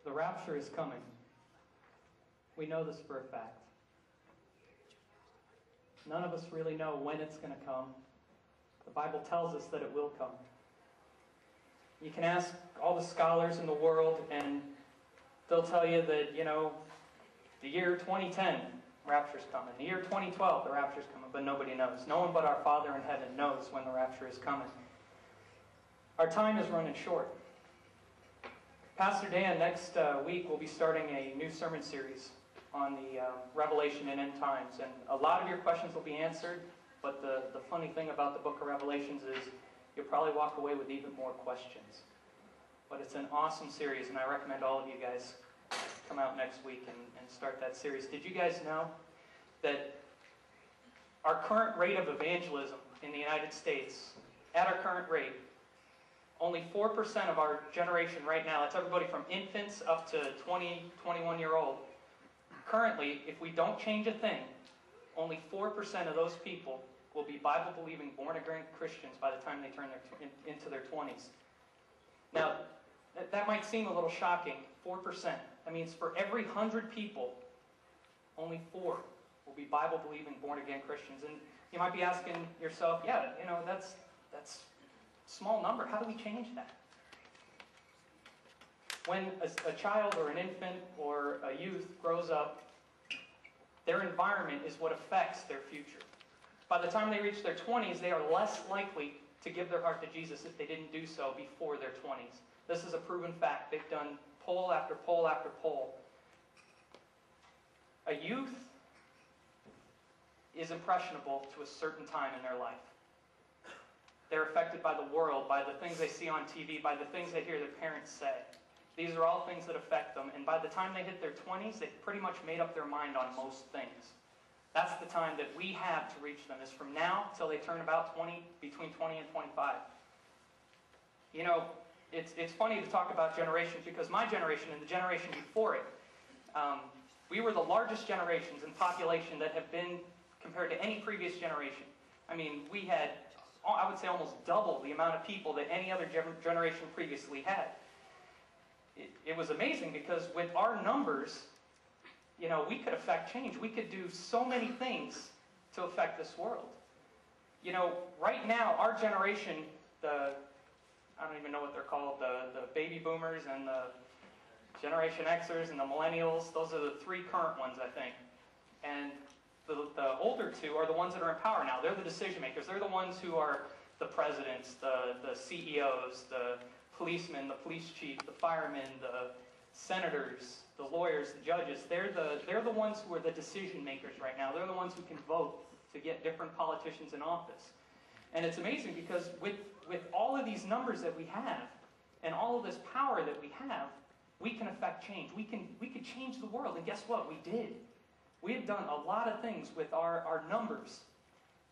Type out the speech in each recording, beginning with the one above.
The rapture is coming. We know this for a fact. None of us really know when it's going to come. The Bible tells us that it will come. You can ask all the scholars in the world, and they'll tell you that, the year 2010, rapture's coming. The year 2012, the rapture's coming, but nobody knows. No one but our Father in heaven knows when the rapture is coming. Our time is running short. Pastor Dan, next week, will be starting a new sermon series on the Revelation and end times. And a lot of your questions will be answered, but the funny thing about the book of Revelations is you'll probably walk away with even more questions. But it's an awesome series, and I recommend all of you guys come out next week and start that series. Did you guys know that our current rate of evangelism in the United States, at our current rate, only 4% of our generation right now, that's everybody from infants up to 20, 21-year-old, currently, if we don't change a thing, only 4% of those people will be Bible-believing, born-again Christians by the time they turn into their 20s. Now, that might seem a little shocking, 4%. That means for every 100 people, only 4 will be Bible-believing, born-again Christians. And you might be asking yourself, yeah, that's a small number. How do we change that? When a child or an infant or a youth grows up, their environment is what affects their future. By the time they reach their 20s, they are less likely to give their heart to Jesus if they didn't do so before their 20s. This is a proven fact. They've done poll after poll after poll. A youth is impressionable to a certain time in their life. They're affected by the world, by the things they see on TV, by the things they hear their parents say. These are all things that affect them, and by the time they hit their 20s, they've pretty much made up their mind on most things. That's the time that we have to reach them, is from now till they turn about between 20 and 25. It's funny to talk about generations, because my generation and the generation before it, we were the largest generations in population that have been compared to any previous generation. I mean, we had, I would say, almost double the amount of people that any other generation previously had. It was amazing, because with our numbers, we could affect change. We could do so many things to affect this world. Right now, our generation, I don't even know what they're called, the baby boomers and the Generation Xers and the millennials, those are the 3 current ones, I think. And the older 2 are the ones that are in power now. They're the decision makers. They're the ones who are the presidents, the CEOs, the policemen, the police chief, the firemen, the senators, the lawyers, the judges. They're the ones who are the decision makers right now. They're the ones who can vote to get different politicians in office. And it's amazing, because with all of these numbers that we have and all of this power that we have, we can affect change. We could change the world. And guess what? We did. We have done a lot of things with our numbers.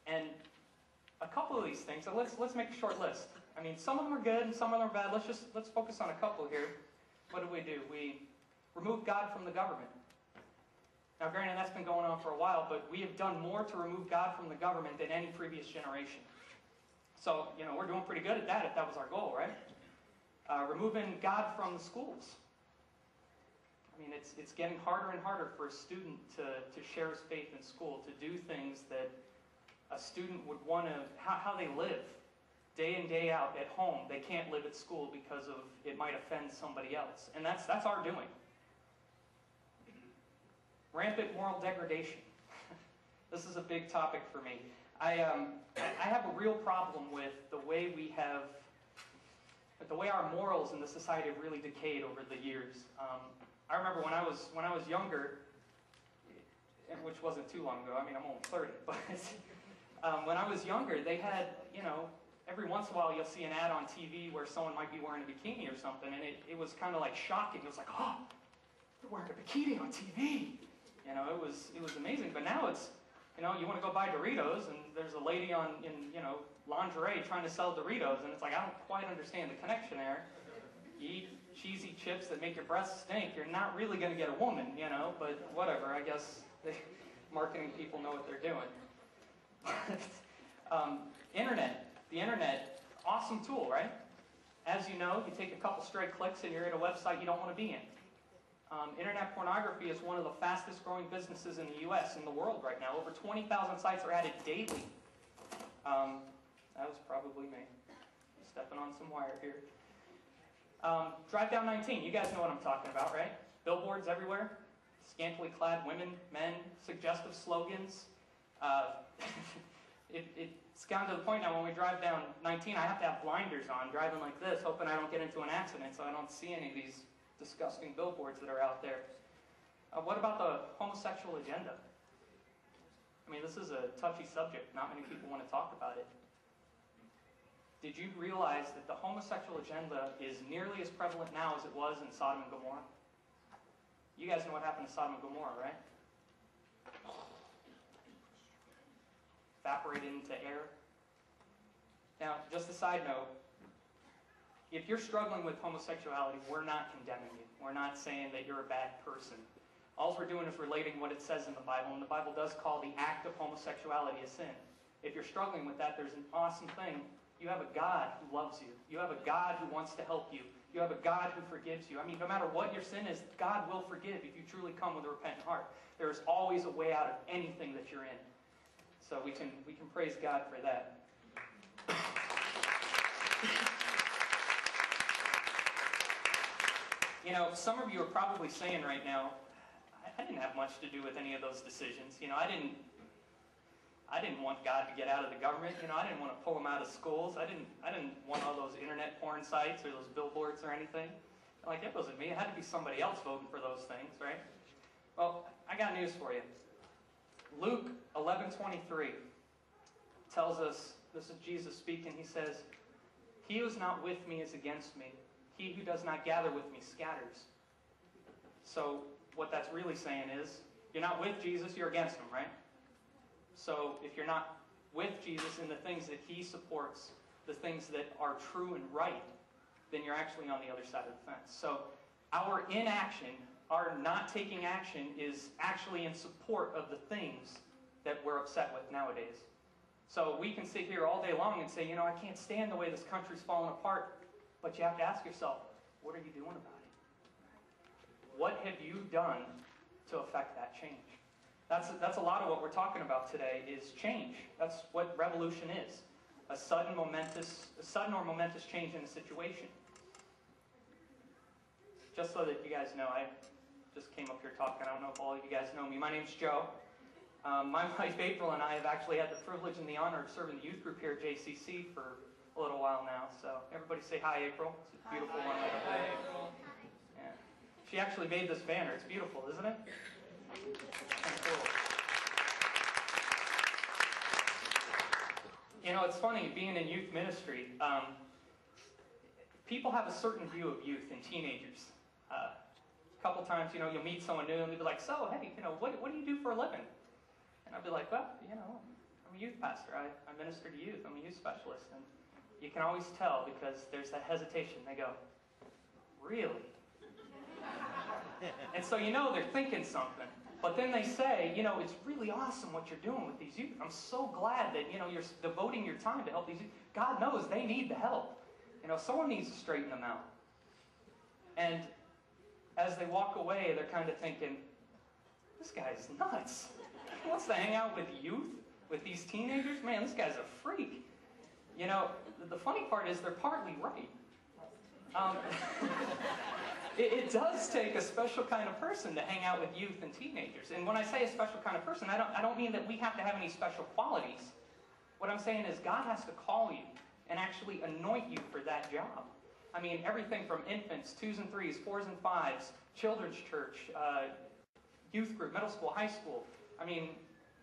And a couple of these things, so let's make a short list. I mean, some of them are good and some of them are bad. Let's focus on a couple here. What do? We remove God from the government. Now, granted, that's been going on for a while, but we have done more to remove God from the government than any previous generation. So, we're doing pretty good at that, if that was our goal, right? Removing God from the schools. I mean, it's getting harder and harder for a student to share his faith in school, to do things that a student would want to, how they live day in, day out at home. They can't live at school because of it might offend somebody else. And that's our doing. Rampant moral degradation. This is a big topic for me. I have a real problem with the way our morals in the society have really decayed over the years. I remember when I was younger, which wasn't too long ago. I mean, I'm only 30, but when I was younger, they had, every once in a while you'll see an ad on TV where someone might be wearing a bikini or something, and it was kind of like shocking. It was like, oh, they're wearing a bikini on TV. It was amazing. But now it's, you want to go buy Doritos, and there's a lady in lingerie trying to sell Doritos, and it's like, I don't quite understand the connection there. You eat cheesy chips that make your breath stink, you're not really going to get a woman, but whatever, I guess marketing people know what they're doing. The internet, awesome tool, right? As you know, you take a couple stray clicks and you're at a website you don't want to be in. Internet pornography is one of the fastest growing businesses in the U.S., in the world right now. Over 20,000 sites are added daily. That was probably me, stepping on some wire here. Drive Down 19, you guys know what I'm talking about, right? Billboards everywhere, scantily clad women, men, suggestive slogans. It's gotten to the point now when we drive down 19, I have to have blinders on, driving like this, hoping I don't get into an accident so I don't see any of these disgusting billboards that are out there. What about the homosexual agenda? I mean, this is a touchy subject. Not many people want to talk about it. Did you realize that the homosexual agenda is nearly as prevalent now as it was in Sodom and Gomorrah? You guys know what happened to Sodom and Gomorrah, right? Evaporated into air. Now, just a side note, if you're struggling with homosexuality, we're not condemning you. We're not saying that you're a bad person. All we're doing is relating what it says in the Bible, and the Bible does call the act of homosexuality a sin. If you're struggling with that, there's an awesome thing. You have a God who loves you. You have a God who wants to help you. You have a God who forgives you. I mean, no matter what your sin is, God will forgive if you truly come with a repentant heart. There is always a way out of anything that you're in. So we can praise God for that. You know, some of you are probably saying right now, I didn't have much to do with any of those decisions. You know, I didn't want God to get out of the government. You know, I didn't want to pull him out of schools. I didn't want all those internet porn sites or those billboards or anything. Like, it wasn't me. It had to be somebody else voting for those things, right? Well, I got news for you. Luke 11:23 tells us, this is Jesus speaking, he says, "He who is not with me is against me. He who does not gather with me scatters." So what that's really saying is, you're not with Jesus, you're against him, right? So if you're not with Jesus in the things that he supports, the things that are true and right, then you're actually on the other side of the fence. So our inaction, our not taking action, is actually in support of the things that we're upset with nowadays. So we can sit here all day long and say, you know, I can't stand the way this country's falling apart. But you have to ask yourself, what are you doing about it? What have you done to affect that change? That's a lot of what we're talking about today is change. That's what revolution is. A sudden or momentous change in a situation. Just so that you guys know, I just came up here talking. I don't know if all of you guys know me. My name's Joe. My wife April and I have actually had the privilege and the honor of serving the youth group here at JCC for a little while now. So everybody say hi, April. It's a beautiful one right up there. Hi, April. Yeah. She actually made this banner. It's beautiful, isn't it? Kind of cool. You know, it's funny, being in youth ministry, people have a certain view of youth and teenagers. A couple times, you know, you'll meet someone new and they'll be like, so, hey, you know, what do you do for a living? And I'll be like, well, you know, I'm a youth pastor. I minister to youth. I'm a youth specialist. And you can always tell because there's that hesitation. They go, really? And so you know they're thinking something. But then they say, you know, it's really awesome what you're doing with these youth. I'm so glad that, you know, you're devoting your time to help these youth. God knows they need the help. You know, someone needs to straighten them out. And as they walk away, they're kind of thinking, this guy's nuts. He wants to hang out with youth, with these teenagers? Man, this guy's a freak. You know, the funny part is they're partly right. It does take a special kind of person to hang out with youth and teenagers. And when I say a special kind of person, I don't mean that we have to have any special qualities. What I'm saying is God has to call you and actually anoint you for that job. I mean, everything from infants, 2s and 3s, 4s and 5s, children's church, youth group, middle school, high school. I mean,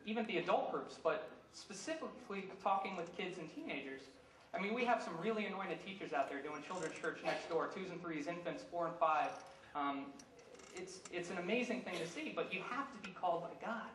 even the adult groups, but specifically talking with kids and teenagers. I mean, we have some really anointed teachers out there doing children's church next door, 2s and 3s, infants, 4 and 5. It's an amazing thing to see, but you have to be called by God.